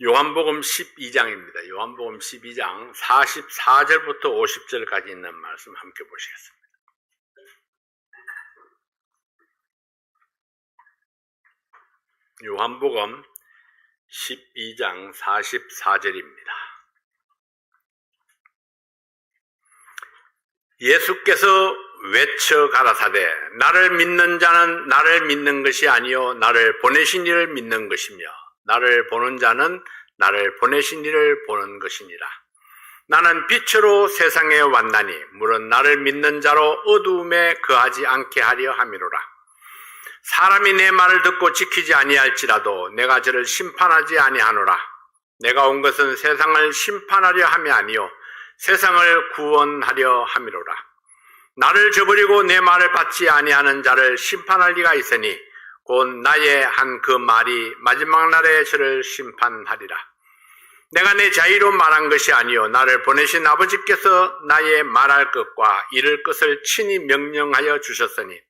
요한복음 12장입니다. 요한복음 12장 44절부터 50절까지 있는 말씀 함께 보시겠습니다. 요한복음 12장 44절입니다. 예수께서 외쳐 가라사대 나를 믿는 자는 나를 믿는 것이 아니요 나를 보내신 이를 믿는 것이며 나를 보는 자는 나를 보내신 이를 보는 것이니라. 나는 빛으로 세상에 왔나니 물은 나를 믿는 자로 어두움에 거하지 않게 하려 함이로라. 사람이 내 말을 듣고 지키지 아니할지라도 내가 저를 심판하지 아니하노라. 내가 온 것은 세상을 심판하려 함이 아니요 세상을 구원하려 함이로라. 나를 저버리고 내 말을 받지 아니하는 자를 심판할 리가 있으니 곧 나의 한 그 말이 마지막 날에 저를 심판하리라. 내가 내 자의로 말한 것이 아니요 나를 보내신 아버지께서 나의 말할 것과 이를 것을 친히 명령하여 주셨으니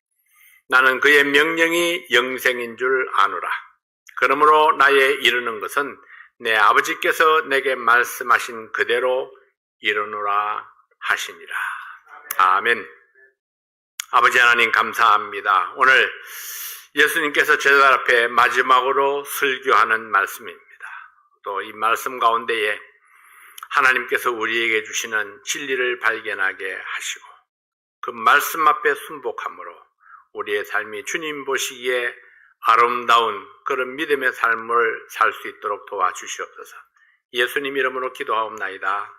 나는 그의 명령이 영생인 줄 아노라. 그러므로 나의 이르는 것은 내 아버지께서 내게 말씀하신 그대로 이르노라 하시니라. 아멘. 아버지 하나님 감사합니다. 오늘 예수님께서 제자들 앞에 마지막으로 설교하는 말씀입니다. 또 이 말씀 가운데에 하나님께서 우리에게 주시는 진리를 발견하게 하시고 그 말씀 앞에 순복함으로 우리의 삶이 주님 보시기에 아름다운 그런 믿음의 삶을 살 수 있도록 도와주시옵소서. 예수님 이름으로 기도하옵나이다.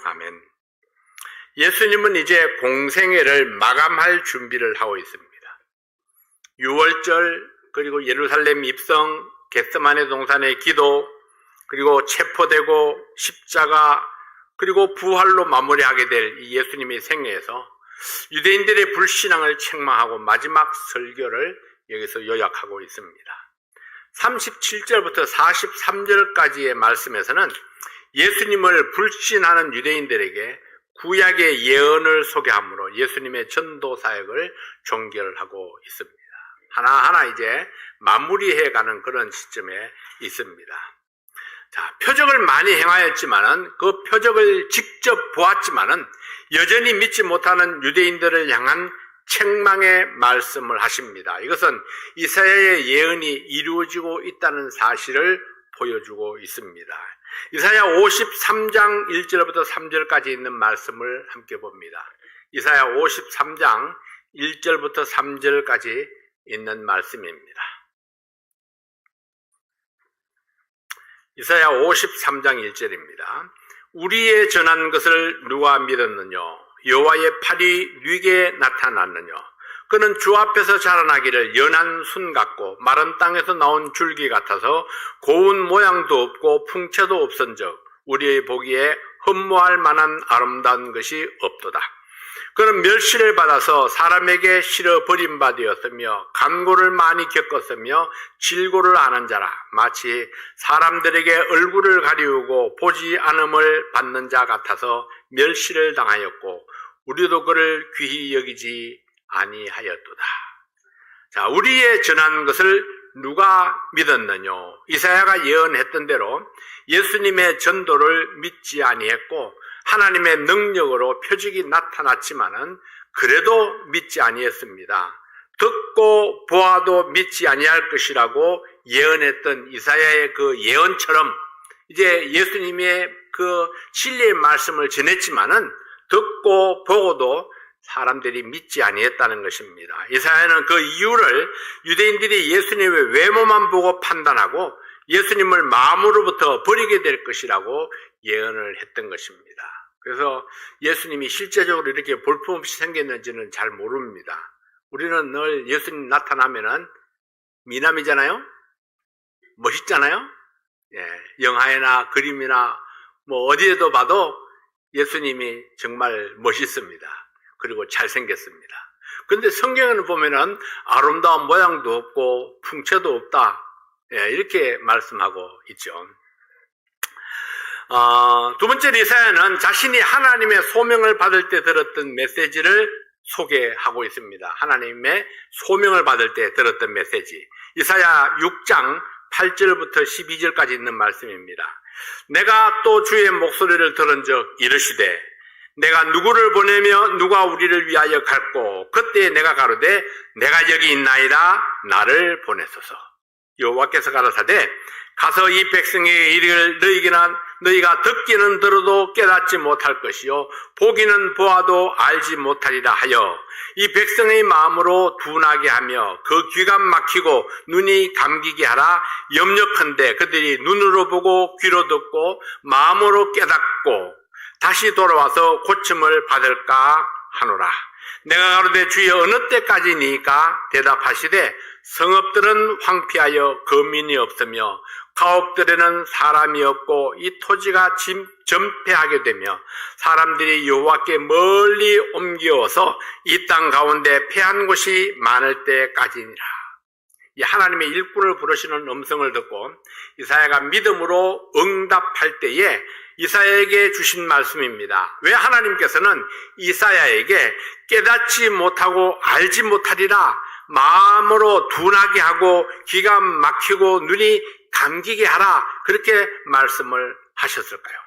아멘. 예수님은 이제 공생애를 마감할 준비를 하고 있습니다. 6월절 그리고 예루살렘 입성, 겟세마네 동산의 기도, 그리고 체포되고 십자가, 그리고 부활로 마무리하게 될 이 예수님의 생애에서 유대인들의 불신앙을 책망하고 마지막 설교를 여기서 요약하고 있습니다. 37절부터 43절까지의 말씀에서는 예수님을 불신하는 유대인들에게 구약의 예언을 소개함으로 예수님의 전도 사역을 종결하고 있습니다. 하나하나 이제 마무리해가는 그런 시점에 있습니다. 자, 표적을 많이 행하였지만은 그 표적을 직접 보았지만은 여전히 믿지 못하는 유대인들을 향한 책망의 말씀을 하십니다. 이것은 이사야의 예언이 이루어지고 있다는 사실을 보여주고 있습니다. 이사야 53장 1절부터 3절까지 있는 말씀을 함께 봅니다. 이사야 53장 1절부터 3절까지 있는 말씀입니다. 이사야 53장 1절입니다. 우리의 전한 것을 누가 믿었느냐? 여호와의 팔이 네게 나타났느냐? 그는 주 앞에서 자라나기를 연한 순 같고 마른 땅에서 나온 줄기 같아서 고운 모양도 없고 풍채도 없은즉 우리의 보기에 흠모할 만한 아름다운 것이 없도다. 그는 멸시를 받아서 사람에게 실어 버림받았으며 간고를 많이 겪었으며 질고를 아는 자라. 마치 사람들에게 얼굴을 가리우고 보지 않음을 받는 자 같아서 멸시를 당하였고 우리도 그를 귀히 여기지 아니하였도다. 자, 우리의 전한 것을 누가 믿었느냐? 이사야가 예언했던 대로 예수님의 전도를 믿지 아니했고 하나님의 능력으로 표적이 나타났지만은 그래도 믿지 아니했습니다. 듣고 보아도 믿지 아니할 것이라고 예언했던 이사야의 그 예언처럼 이제 예수님의 그 진리의 말씀을 전했지만은 듣고 보고도 사람들이 믿지 아니했다는 것입니다. 이사야는 그 이유를 유대인들이 예수님의 외모만 보고 판단하고 예수님을 마음으로부터 버리게 될 것이라고 예언을 했던 것입니다. 그래서 예수님이 실제적으로 이렇게 볼품없이 생겼는지는 잘 모릅니다. 우리는 늘 예수님 나타나면은 미남이잖아요? 멋있잖아요? 예, 영화나 그림이나 뭐 어디에도 봐도 예수님이 정말 멋있습니다. 그리고 잘생겼습니다. 그런데 성경에는 보면은 아름다운 모양도 없고 풍채도 없다. 예, 이렇게 말씀하고 있죠. 두 번째 이사야는 자신이 하나님의 소명을 받을 때 들었던 메시지를 소개하고 있습니다. 하나님의 소명을 받을 때 들었던 메시지. 이사야 6장 8절부터 12절까지 있는 말씀입니다. 내가 또 주의 목소리를 들은 적 이르시되 내가 누구를 보내며 누가 우리를 위하여 갈꼬 그때 내가 가로되 내가 여기 있나이다 나를 보내소서. 여호와께서 가라사대 가서 이 백성의 일을 너희가 듣기는 들어도 깨닫지 못할 것이요 보기는 보아도 알지 못하리라 하여 이 백성의 마음으로 둔하게 하며 그 귀가 막히고 눈이 감기게 하라. 염려컨대 그들이 눈으로 보고 귀로 듣고 마음으로 깨닫고 다시 돌아와서 고침을 받을까 하노라. 내가 가로되 주여 어느 때까지니까 대답하시되 성읍들은 황폐하여 거민이 없으며 가옥들에는 사람이 없고 이 토지가 전폐하게 되며 사람들이 여호와께 멀리 옮겨서 이 땅 가운데 패한 곳이 많을 때까지니라. 이 하나님의 일꾼을 부르시는 음성을 듣고 이사야가 믿음으로 응답할 때에 이사야에게 주신 말씀입니다. 왜 하나님께서는 이사야에게 깨닫지 못하고 알지 못하리라 마음으로 둔하게 하고 귀가 막히고 눈이 감기게 하라 그렇게 말씀을 하셨을까요?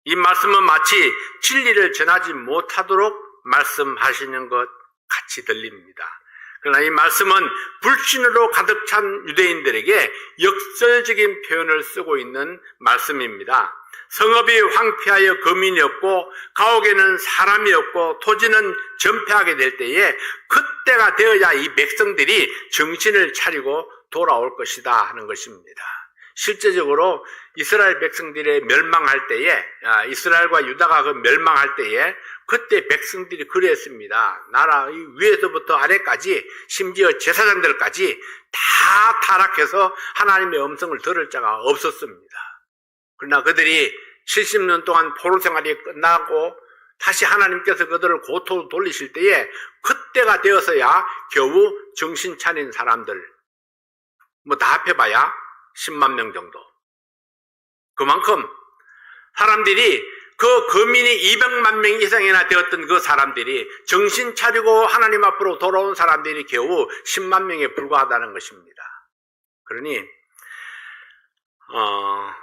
이 말씀은 마치 진리를 전하지 못하도록 말씀하시는 것 같이 들립니다. 그러나 이 말씀은 불신으로 가득 찬 유대인들에게 역설적인 표현을 쓰고 있는 말씀입니다. 성읍이 황폐하여 거민이 없고 가옥에는 사람이 없고 토지는 전폐하게 될 때에 그때가 되어야 이 백성들이 정신을 차리고 돌아올 것이다 하는 것입니다. 실제적으로 이스라엘 백성들이 멸망할 때에 이스라엘과 유다가 그 멸망할 때에 그때 백성들이 그랬습니다. 나라 위에서부터 아래까지 심지어 제사장들까지 다 타락해서 하나님의 음성을 들을 자가 없었습니다. 그러나 그들이 70년 동안 포로 생활이 끝나고 다시 하나님께서 그들을 고토로 돌리실 때에 그때가 되어서야 겨우 정신 차린 사람들 다 합해봐야 10만 명 정도. 그만큼 사람들이 그 거민이 200만 명 이상이나 되었던 그 사람들이 정신 차리고 하나님 앞으로 돌아온 사람들이 겨우 10만 명에 불과하다는 것입니다. 그러니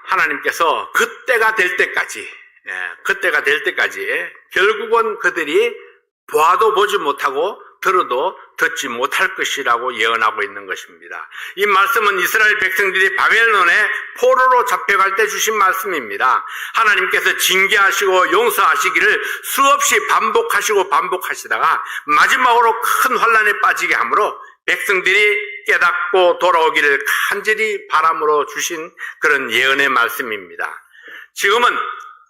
하나님께서 그때가 될 때까지 결국은 그들이 보아도 보지 못하고 들어도 듣지 못할 것이라고 예언하고 있는 것입니다. 이 말씀은 이스라엘 백성들이 바벨론에 포로로 잡혀갈 때 주신 말씀입니다. 하나님께서 징계하시고 용서하시기를 수없이 반복하시다가 마지막으로 큰 환난에 빠지게 하므로 백성들이 깨닫고 돌아오기를 간절히 바람으로 주신 그런 예언의 말씀입니다. 지금은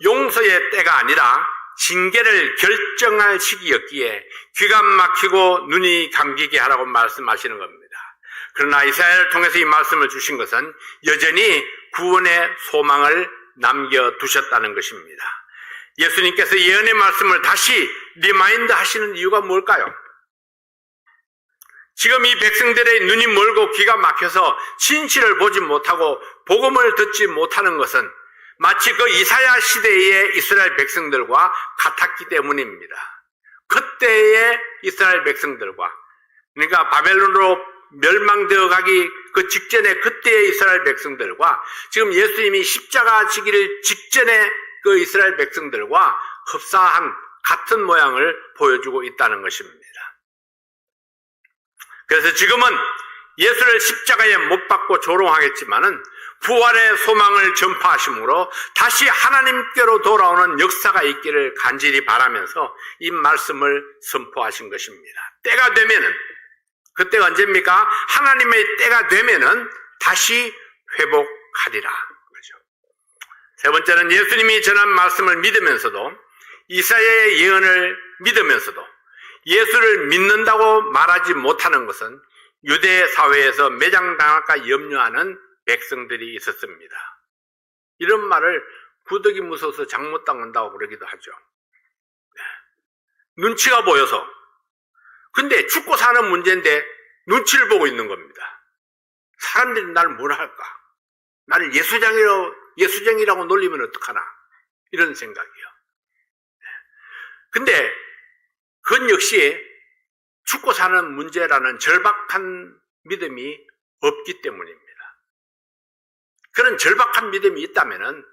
용서의 때가 아니라 징계를 결정할 시기였기에 귀가 막히고 눈이 감기게 하라고 말씀하시는 겁니다. 그러나 이사야를 통해서 이 말씀을 주신 것은 여전히 구원의 소망을 남겨두셨다는 것입니다. 예수님께서 예언의 말씀을 다시 리마인드 하시는 이유가 뭘까요? 지금 이 백성들의 눈이 멀고 귀가 막혀서 진실을 보지 못하고 복음을 듣지 못하는 것은 마치 그 이사야 시대의 이스라엘 백성들과 같았기 때문입니다. 그때의 이스라엘 백성들과, 그러니까 바벨론으로 멸망되어 가기 그 직전에 그때의 이스라엘 백성들과 지금 예수님이 십자가 지기를 직전에 그 이스라엘 백성들과 흡사한 같은 모양을 보여주고 있다는 것입니다. 그래서 지금은 예수를 십자가에 못 박고 조롱하겠지만은 부활의 소망을 전파하심으로 다시 하나님께로 돌아오는 역사가 있기를 간절히 바라면서 이 말씀을 선포하신 것입니다. 때가 되면은, 그때가 언제입니까? 하나님의 때가 되면은 다시 회복하리라. 그렇죠. 세 번째는 예수님이 전한 말씀을 믿으면서도 이사야의 예언을 믿으면서도 예수를 믿는다고 말하지 못하는 것은 유대 사회에서 매장당할까 염려하는 백성들이 있었습니다. 이런 말을 구더기 무서워서 장못당한다고 그러기도 하죠. 눈치가 보여서. 근데 죽고 사는 문제인데 눈치를 보고 있는 겁니다. 사람들이 나를 뭐라 할까? 나를 예수쟁이라고 놀리면 어떡하나? 이런 생각이요. 근데 그건 역시 죽고 사는 문제라는 절박한 믿음이 없기 때문입니다. 그런 절박한 믿음이 있다면은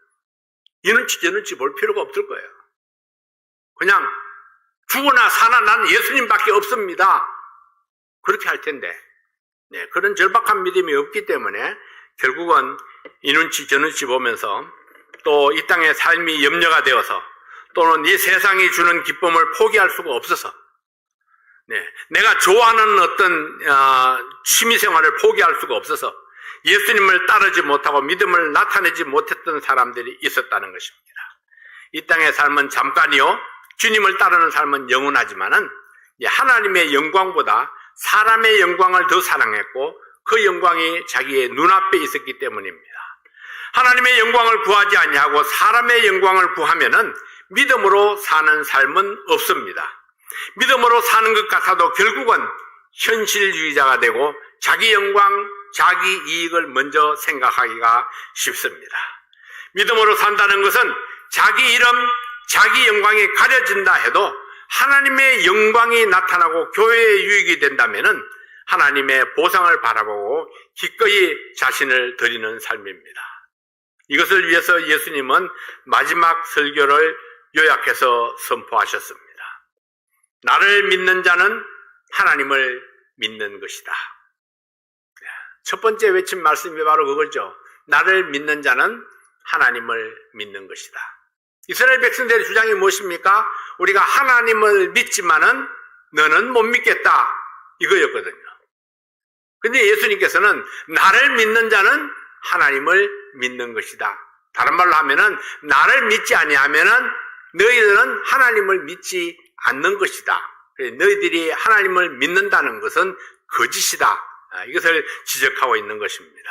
이는지 저는지 볼 필요가 없을 거예요. 그냥 죽으나 사나 나는 예수님밖에 없습니다. 그렇게 할 텐데, 네, 그런 절박한 믿음이 없기 때문에 결국은 이는지 저는지 보면서 또 이 땅의 삶이 염려가 되어서 또는 이 세상이 주는 기쁨을 포기할 수가 없어서, 네, 내가 좋아하는 어떤 취미생활을 포기할 수가 없어서 예수님을 따르지 못하고 믿음을 나타내지 못했던 사람들이 있었다는 것입니다. 이 땅의 삶은 잠깐이요, 주님을 따르는 삶은 영원하지만은 하나님의 영광보다 사람의 영광을 더 사랑했고 그 영광이 자기의 눈앞에 있었기 때문입니다. 하나님의 영광을 구하지 아니하고 사람의 영광을 구하면은 믿음으로 사는 삶은 없습니다. 믿음으로 사는 것 같아도 결국은 현실주의자가 되고 자기 영광, 자기 이익을 먼저 생각하기가 쉽습니다. 믿음으로 산다는 것은 자기 이름, 자기 영광이 가려진다 해도 하나님의 영광이 나타나고 교회의 유익이 된다면은 하나님의 보상을 바라보고 기꺼이 자신을 드리는 삶입니다. 이것을 위해서 예수님은 마지막 설교를 요약해서 선포하셨습니다. 나를 믿는 자는 하나님을 믿는 것이다. 첫 번째 외친 말씀이 바로 그거죠. 나를 믿는 자는 하나님을 믿는 것이다. 이스라엘 백성들의 주장이 무엇입니까? 우리가 하나님을 믿지만은 너는 못 믿겠다, 이거였거든요. 근데 예수님께서는 나를 믿는 자는 하나님을 믿는 것이다. 다른 말로 하면은 나를 믿지 아니하면은 너희들은 하나님을 믿지 않는 것이다. 너희들이 하나님을 믿는다는 것은 거짓이다. 이것을 지적하고 있는 것입니다.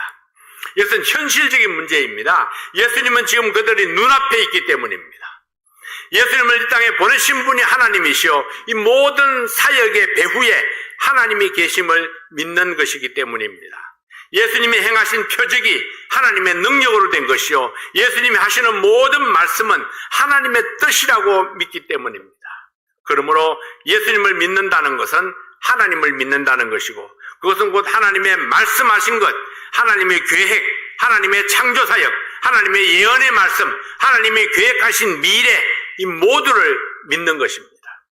이것은 현실적인 문제입니다. 예수님은 지금 그들이 눈앞에 있기 때문입니다. 예수님을 이 땅에 보내신 분이 하나님이시오, 이 모든 사역의 배후에 하나님이 계심을 믿는 것이기 때문입니다. 예수님이 행하신 표적이 하나님의 능력으로 된 것이요, 예수님이 하시는 모든 말씀은 하나님의 뜻이라고 믿기 때문입니다. 그러므로 예수님을 믿는다는 것은 하나님을 믿는다는 것이고, 그것은 곧 하나님의 말씀하신 것, 하나님의 계획, 하나님의 창조사역, 하나님의 예언의 말씀, 하나님이 계획하신 미래, 이 모두를 믿는 것입니다.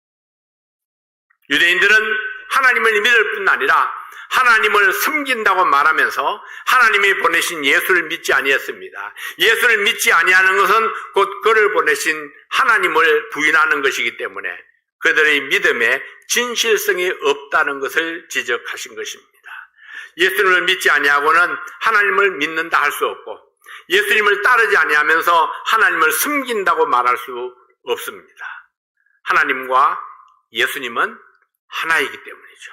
유대인들은 하나님을 믿을 뿐 아니라 하나님을 섬긴다고 말하면서 하나님이 보내신 예수를 믿지 아니했습니다. 예수를 믿지 아니하는 것은 곧 그를 보내신 하나님을 부인하는 것이기 때문에 그들의 믿음에 진실성이 없다는 것을 지적하신 것입니다. 예수님을 믿지 아니하고는 하나님을 믿는다 할 수 없고, 예수님을 따르지 아니하면서 하나님을 섬긴다고 말할 수 없습니다. 하나님과 예수님은 하나이기 때문이죠.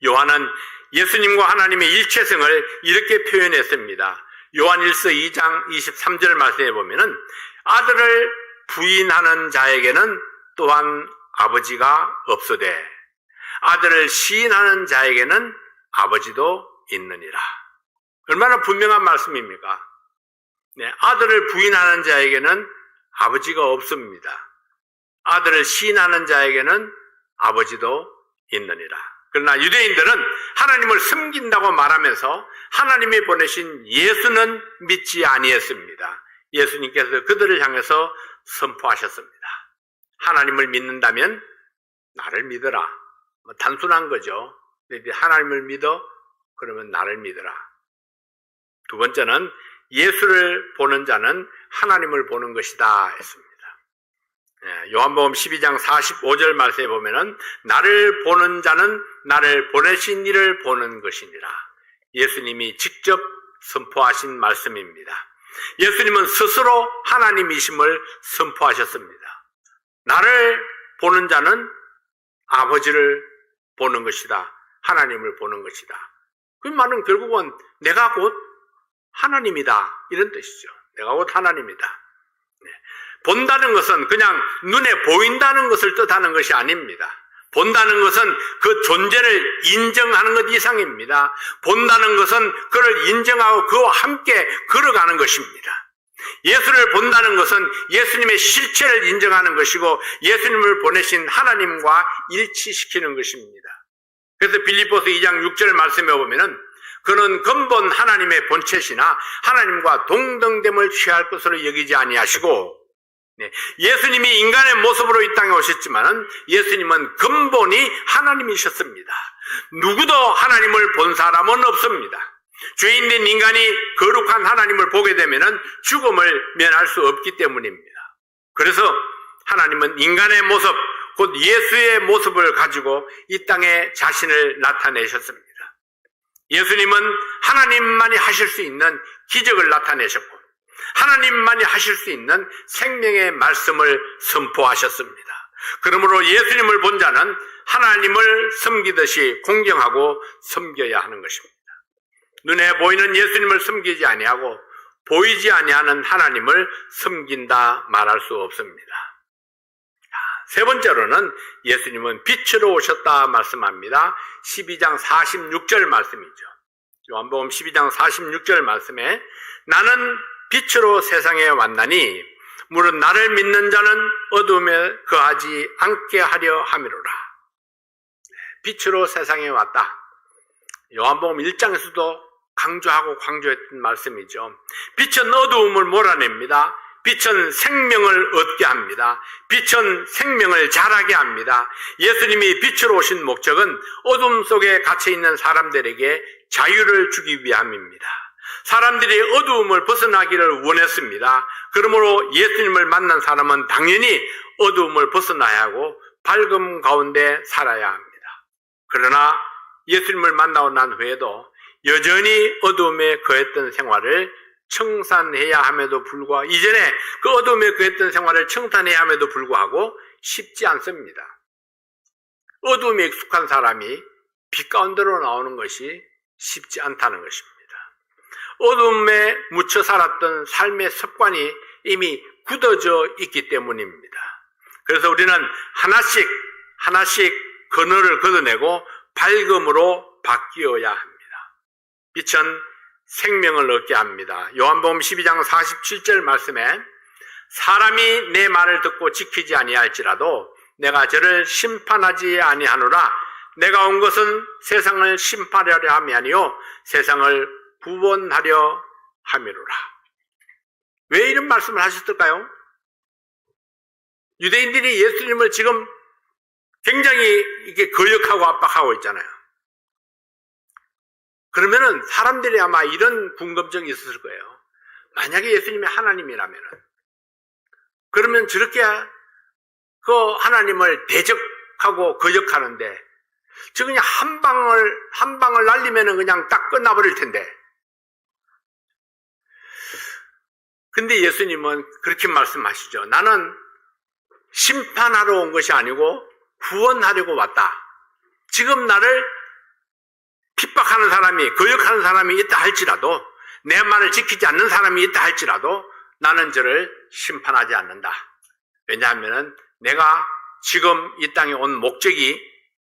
요한은 예수님과 하나님의 일체성을 이렇게 표현했습니다. 요한 1서 2장 23절 말씀에 보면은 아들을 부인하는 자에게는 또한 아버지가 없으되 아들을 시인하는 자에게는 아버지도 있느니라. 얼마나 분명한 말씀입니까? 네, 아들을 부인하는 자에게는 아버지가 없습니다. 아들을 시인하는 자에게는 아버지도 있느니라. 그러나 유대인들은 하나님을 섬긴다고 말하면서 하나님이 보내신 예수는 믿지 아니했습니다. 예수님께서 그들을 향해서 선포하셨습니다. 하나님을 믿는다면 나를 믿어라. 단순한 거죠. 하나님을 믿어? 그러면 나를 믿어라. 두 번째는 예수를 보는 자는 하나님을 보는 것이다 했습니다. 요한복음 12장 45절 말씀에 보면은 나를 보는 자는 나를 보내신 이를 보는 것이니라. 예수님이 직접 선포하신 말씀입니다. 예수님은 스스로 하나님이심을 선포하셨습니다. 나를 보는 자는 아버지를 보는 것이다. 하나님을 보는 것이다. 그 말은 결국은 내가 곧 하나님이다, 이런 뜻이죠. 내가 곧 하나님이다. 본다는 것은 그냥 눈에 보인다는 것을 뜻하는 것이 아닙니다. 본다는 것은 그 존재를 인정하는 것 이상입니다. 본다는 것은 그를 인정하고 그와 함께 걸어가는 것입니다. 예수를 본다는 것은 예수님의 실체를 인정하는 것이고 예수님을 보내신 하나님과 일치시키는 것입니다. 그래서 빌립보서 2장 6절 말씀에 보면은 그는 근본 하나님의 본체시나 하나님과 동등됨을 취할 것으로 여기지 아니하시고, 예수님이 인간의 모습으로 이 땅에 오셨지만은 예수님은 근본이 하나님이셨습니다. 누구도 하나님을 본 사람은 없습니다. 죄인된 인간이 거룩한 하나님을 보게 되면은 죽음을 면할 수 없기 때문입니다. 그래서 하나님은 인간의 모습, 곧 예수의 모습을 가지고 이 땅에 자신을 나타내셨습니다. 예수님은 하나님만이 하실 수 있는 기적을 나타내셨고 하나님만이 하실 수 있는 생명의 말씀을 선포하셨습니다. 그러므로 예수님을 본 자는 하나님을 섬기듯이 공경하고 섬겨야 하는 것입니다. 눈에 보이는 예수님을 섬기지 아니하고 보이지 아니하는 하나님을 섬긴다 말할 수 없습니다. 세 번째로는 예수님은 빛으로 오셨다 말씀합니다. 12장 46절 말씀이죠. 요한복음 12장 46절 말씀에 나는 빛으로 세상에 왔나니 무릇 나를 믿는 자는 어둠에 거하지 않게 하려 함이로라. 빛으로 세상에 왔다. 요한복음 1장에서도 강조하고 강조했던 말씀이죠. 빛은 어두움을 몰아냅니다. 빛은 생명을 얻게 합니다. 빛은 생명을 자라게 합니다. 예수님이 빛으로 오신 목적은 어둠 속에 갇혀있는 사람들에게 자유를 주기 위함입니다. 사람들이 어두움을 벗어나기를 원했습니다. 그러므로 예수님을 만난 사람은 당연히 어두움을 벗어나야 하고 밝음 가운데 살아야 합니다. 그러나 예수님을 만나고 난 후에도 여전히 어두움에 거했던 생활을 청산해야 함에도 불구하고 이전에 그 어둠에 거했던 생활을 청산해야 함에도 불구하고 쉽지 않습니다. 어둠에 익숙한 사람이 빛 가운데로 나오는 것이 쉽지 않다는 것입니다. 어둠에 묻혀 살았던 삶의 습관이 이미 굳어져 있기 때문입니다. 그래서 우리는 하나씩 그늘을 걷어내고 밝음으로 바뀌어야 합니다. 빛은 생명을 얻게 합니다. 요한복음 12장 47절 말씀에 사람이 내 말을 듣고 지키지 아니할지라도 내가 저를 심판하지 아니하노라. 내가 온 것은 세상을 심판하려 함이 아니요 세상을 구원하려 함이로라. 왜 이런 말씀을 하셨을까요? 유대인들이 예수님을 지금 굉장히 이렇게 거역하고 압박하고 있잖아요. 그러면은 사람들이 아마 이런 궁금증이 있었을 거예요. 만약에 예수님이 하나님이라면은, 그러면 저렇게 그 하나님을 대적하고 거역하는데, 저 그냥 한 방을 날리면은 그냥 딱 끝나버릴 텐데. 근데 예수님은 그렇게 말씀하시죠. 나는 심판하러 온 것이 아니고 구원하려고 왔다. 지금 나를 핍박하는 사람이, 거역하는 사람이 있다 할지라도, 내 말을 지키지 않는 사람이 있다 할지라도 나는 저를 심판하지 않는다. 왜냐하면 내가 지금 이 땅에 온 목적이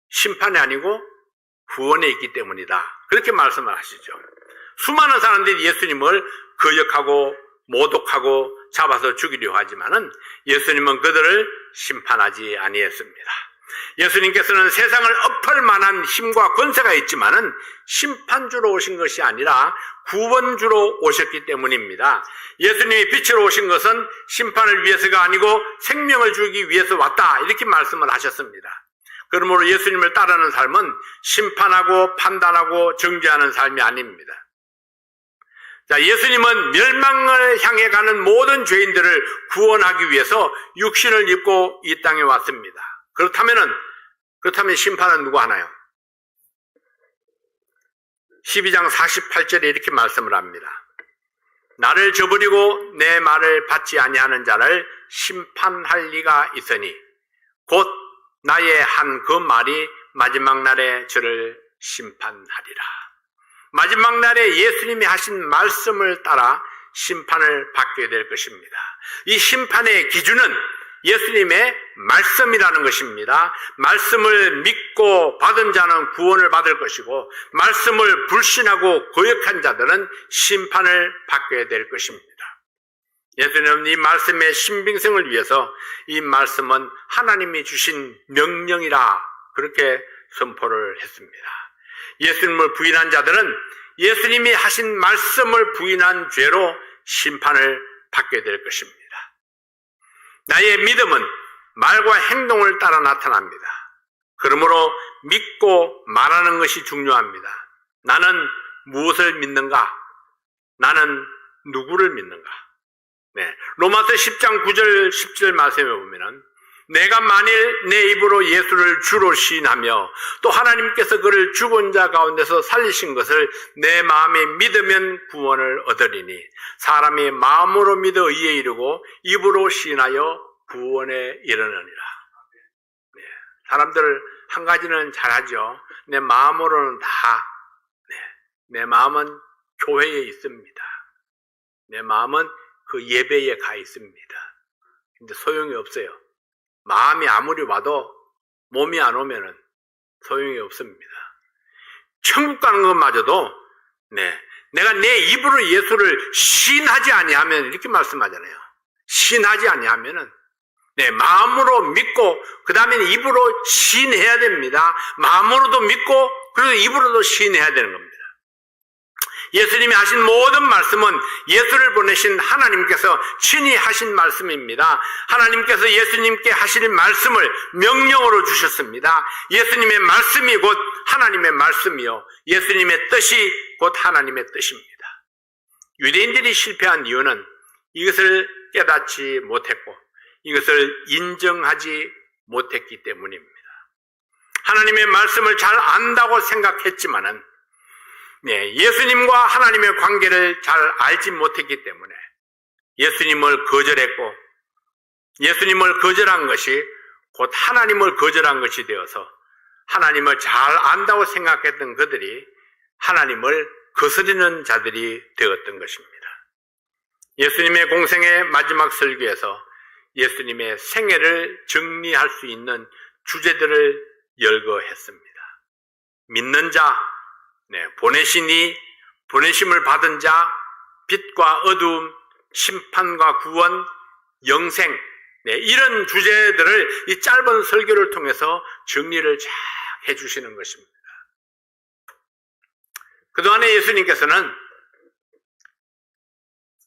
심판이 아니고 구원에 있기 때문이다. 그렇게 말씀을 하시죠. 수많은 사람들이 예수님을 거역하고 모독하고 잡아서 죽이려 하지만은 예수님은 그들을 심판하지 아니했습니다. 예수님께서는 세상을 엎을 만한 힘과 권세가 있지만은 심판주로 오신 것이 아니라 구원주로 오셨기 때문입니다. 예수님이 빛으로 오신 것은 심판을 위해서가 아니고 생명을 주기 위해서 왔다. 이렇게 말씀을 하셨습니다. 그러므로 예수님을 따르는 삶은 심판하고 판단하고 정죄하는 삶이 아닙니다. 자, 예수님은 멸망을 향해 가는 모든 죄인들을 구원하기 위해서 육신을 입고 이 땅에 왔습니다. 그렇다면 심판은 누가 하나요? 12장 48절에 이렇게 말씀을 합니다. 나를 저버리고 내 말을 받지 아니하는 자를 심판할 리가 있으니 곧 나의 한 그 말이 마지막 날에 저를 심판하리라. 마지막 날에 예수님이 하신 말씀을 따라 심판을 받게 될 것입니다. 이 심판의 기준은 예수님의 말씀이라는 것입니다. 말씀을 믿고 받은 자는 구원을 받을 것이고 말씀을 불신하고 거역한 자들은 심판을 받게 될 것입니다. 예수님은 이 말씀의 신빙성을 위해서 이 말씀은 하나님이 주신 명령이라 그렇게 선포를 했습니다. 예수님을 부인한 자들은 예수님이 하신 말씀을 부인한 죄로 심판을 받게 될 것입니다. 나의 믿음은 말과 행동을 따라 나타납니다. 그러므로 믿고 말하는 것이 중요합니다. 나는 무엇을 믿는가? 나는 누구를 믿는가? 로마서 10장 9절 10절 말씀에 보면은 내가 만일 내 입으로 예수를 주로 시인하며 또 하나님께서 그를 죽은 자 가운데서 살리신 것을 내 마음에 믿으면 구원을 얻으리니 사람이 마음으로 믿어 의에 이르고 입으로 시인하여 구원에 이르느니라. 사람들 한 가지는 잘하죠. 내 마음으로는 다. 내 마음은 교회에 있습니다. 내 마음은 그 예배에 가 있습니다. 근데 소용이 없어요. 마음이 아무리 와도 몸이 안 오면은 소용이 없습니다. 천국 가는 것마저도 내가 내 입으로 예수를 시인하지 아니하면 이렇게 말씀하잖아요. 시인하지 아니하면은 마음으로 믿고 그 다음에 입으로 시인해야 됩니다. 마음으로도 믿고 그리고 입으로도 시인해야 되는 겁니다. 예수님이 하신 모든 말씀은 예수를 보내신 하나님께서 친히 하신 말씀입니다. 하나님께서 예수님께 하실 말씀을 명령으로 주셨습니다. 예수님의 말씀이 곧 하나님의 말씀이요 예수님의 뜻이 곧 하나님의 뜻입니다. 유대인들이 실패한 이유는 이것을 깨닫지 못했고 이것을 인정하지 못했기 때문입니다. 하나님의 말씀을 잘 안다고 생각했지만은 예수님과 하나님의 관계를 잘 알지 못했기 때문에 예수님을 거절했고 예수님을 거절한 것이 곧 하나님을 거절한 것이 되어서 하나님을 잘 안다고 생각했던 그들이 하나님을 거스르는 자들이 되었던 것입니다. 예수님의 공생의 마지막 설교에서 예수님의 생애를 정리할 수 있는 주제들을 열거했습니다. 믿는 자, 보내시니, 보내심을 받은 자, 빛과 어두움, 심판과 구원, 영생, 이런 주제들을 이 짧은 설교를 통해서 정리를 쫙 해주시는 것입니다. 그동안에 예수님께서는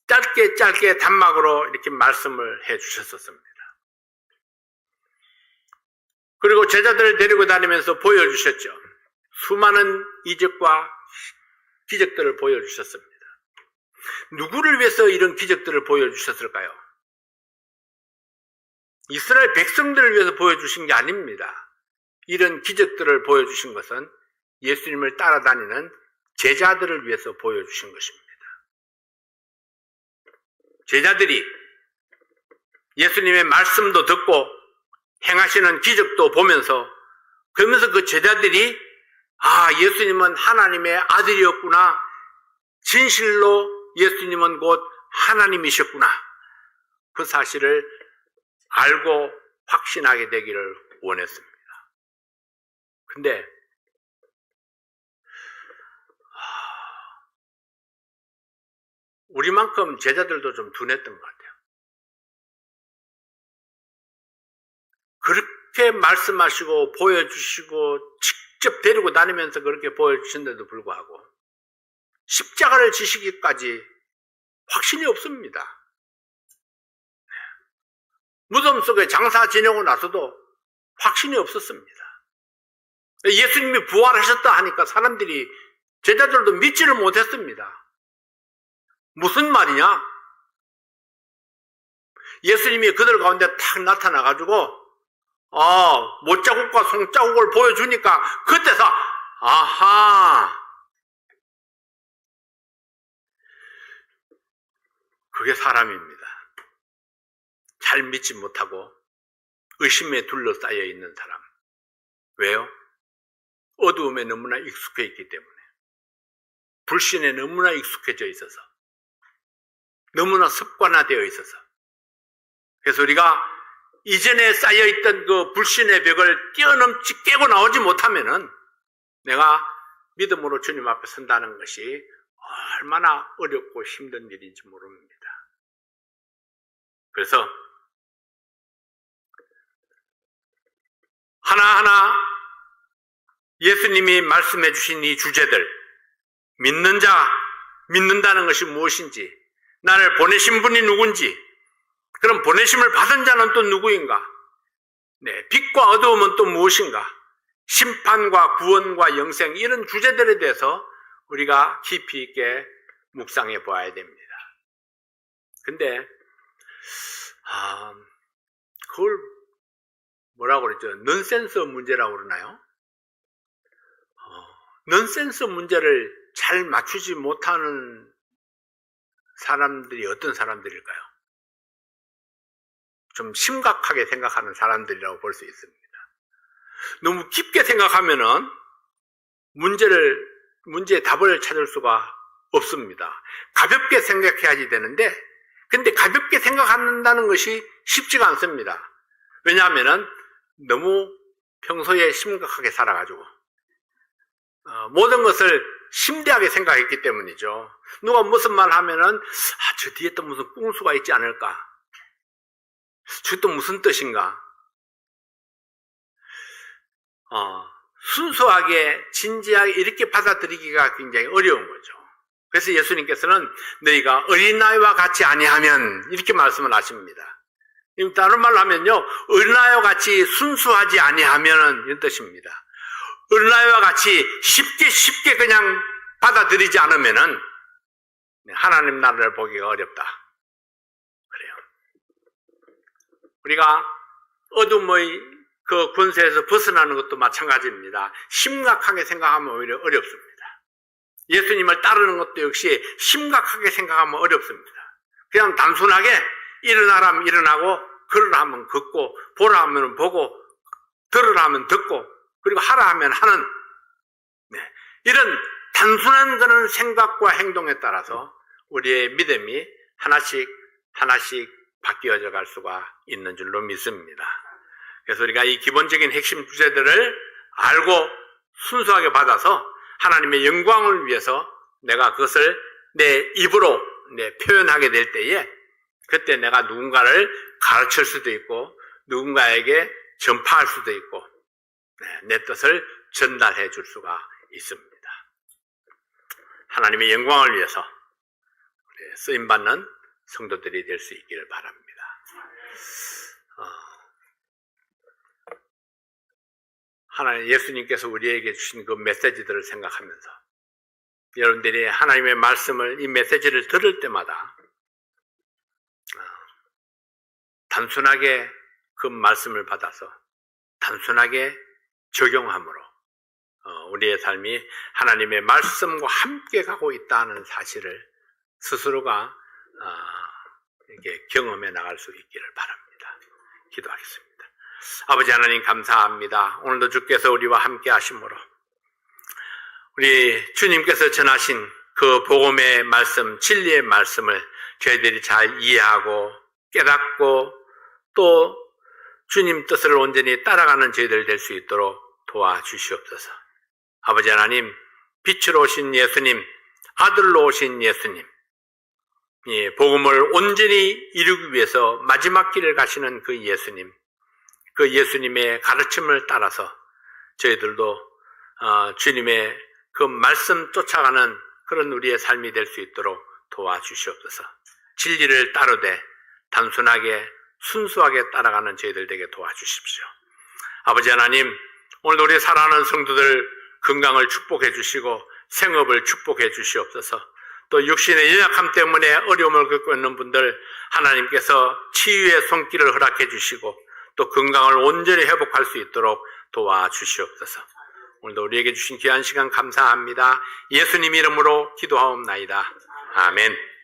짧게 단막으로 이렇게 말씀을 해주셨었습니다. 그리고 제자들을 데리고 다니면서 보여주셨죠. 수많은 이적과 기적들을 보여주셨습니다. 누구를 위해서 이런 기적들을 보여주셨을까요? 이스라엘 백성들을 위해서 보여주신 게 아닙니다. 이런 기적들을 보여주신 것은 예수님을 따라다니는 제자들을 위해서 보여주신 것입니다. 제자들이 예수님의 말씀도 듣고 행하시는 기적도 보면서 그러면서 그 제자들이 예수님은 하나님의 아들이었구나. 진실로 예수님은 곧 하나님이셨구나. 그 사실을 알고 확신하게 되기를 원했습니다. 근데 우리만큼 제자들도 좀 둔했던 것 같아요. 그렇게 말씀하시고 보여주시고 직접 데리고 다니면서 그렇게 보여주신데도 불구하고 십자가를 지시기까지 확신이 없습니다. 무덤 속에 장사 지내고 나서도 확신이 없었습니다. 예수님이 부활하셨다 하니까 사람들이 제자들도 믿지를 못했습니다. 무슨 말이냐? 예수님이 그들 가운데 탁 나타나가지고 못자국과 손자국을 보여주니까 그때서 아하, 그게 사람입니다. 잘 믿지 못하고 의심에 둘러싸여 있는 사람. 왜요? 어두움에 너무나 익숙해 있기 때문에, 불신에 너무나 익숙해져 있어서, 너무나 습관화되어 있어서. 그래서 우리가 이전에 쌓여있던 그 불신의 벽을 뛰어넘지 깨고 나오지 못하면은 내가 믿음으로 주님 앞에 선다는 것이 얼마나 어렵고 힘든 일인지 모릅니다. 그래서 하나하나 예수님이 말씀해 주신 이 주제들, 믿는 자, 믿는다는 것이 무엇인지, 나를 보내신 분이 누군지, 그럼 보내심을 받은 자는 또 누구인가? 네, 빛과 어두움은 또 무엇인가? 심판과 구원과 영생, 이런 주제들에 대해서 우리가 깊이 있게 묵상해 보아야 됩니다. 근데 그걸 뭐라고 그러죠? 넌센스 문제라고 그러나요? 넌센스 문제를 잘 맞추지 못하는 사람들이 어떤 사람들일까요? 좀 심각하게 생각하는 사람들이라고 볼 수 있습니다. 너무 깊게 생각하면은 문제의 답을 찾을 수가 없습니다. 가볍게 생각해야지 되는데, 근데 가볍게 생각한다는 것이 쉽지가 않습니다. 왜냐하면은 너무 평소에 심각하게 살아가지고 모든 것을 심대하게 생각했기 때문이죠. 누가 무슨 말 하면은 저 뒤에 또 무슨 꿍수가 있지 않을까? 저 또 무슨 뜻인가? 순수하게 진지하게 이렇게 받아들이기가 굉장히 어려운 거죠. 그래서 예수님께서는 너희가 어린아이와 같이 아니하면 이렇게 말씀을 하십니다. 다른 말로 하면요, 어린아이와 같이 순수하지 아니하면 이런 뜻입니다. 어린아이와 같이 쉽게 그냥 받아들이지 않으면은 하나님 나라를 보기가 어렵다. 그래요. 우리가 어둠의 그 권세에서 벗어나는 것도 마찬가지입니다. 심각하게 생각하면 오히려 어렵습니다. 예수님을 따르는 것도 역시 심각하게 생각하면 어렵습니다. 그냥 단순하게 일어나라면 일어나고, 걸으라 하면 걷고, 보라 하면 보고, 들으라 하면 듣고, 그리고 하라 하면 하는, 이런 단순한 그런 생각과 행동에 따라서 우리의 믿음이 하나씩 바뀌어져 갈 수가 있는 줄로 믿습니다. 그래서 우리가 이 기본적인 핵심 주제들을 알고 순수하게 받아서 하나님의 영광을 위해서 내가 그것을 내 입으로 표현하게 될 때에, 그때 내가 누군가를 가르칠 수도 있고 누군가에게 전파할 수도 있고 내 뜻을 전달해 줄 수가 있습니다. 하나님의 영광을 위해서 쓰임받는 성도들이 될 수 있기를 바랍니다. 하나님, 예수님께서 우리에게 주신 그 메시지들을 생각하면서 여러분들이 하나님의 말씀을, 이 메시지를 들을 때마다 단순하게 그 말씀을 받아서 단순하게 적용함으로 우리의 삶이 하나님의 말씀과 함께 가고 있다는 사실을 스스로가 이렇게 경험해 나갈 수 있기를 바랍니다. 기도하겠습니다. 아버지 하나님, 감사합니다. 오늘도 주께서 우리와 함께 하심으로 우리 주님께서 전하신 그 복음의 말씀, 진리의 말씀을 저희들이 잘 이해하고 깨닫고 또 주님 뜻을 온전히 따라가는 저희들 될 수 있도록 도와주시옵소서. 아버지 하나님, 빛으로 오신 예수님, 아들로 오신 예수님, 이 복음을 온전히 이루기 위해서 마지막 길을 가시는 그 예수님, 그 예수님의 가르침을 따라서 저희들도 주님의 그 말씀 쫓아가는 그런 우리의 삶이 될 수 있도록 도와주시옵소서. 진리를 따르되 단순하게 순수하게 따라가는 저희들 되게 도와주십시오. 아버지 하나님, 오늘 우리 사랑하는 성도들 건강을 축복해 주시고 생업을 축복해 주시옵소서. 또 육신의 연약함 때문에 어려움을 겪고 있는 분들 하나님께서 치유의 손길을 허락해 주시고 또 건강을 온전히 회복할 수 있도록 도와주시옵소서. 오늘도 우리에게 주신 귀한 시간 감사합니다. 예수님 이름으로 기도하옵나이다. 아멘.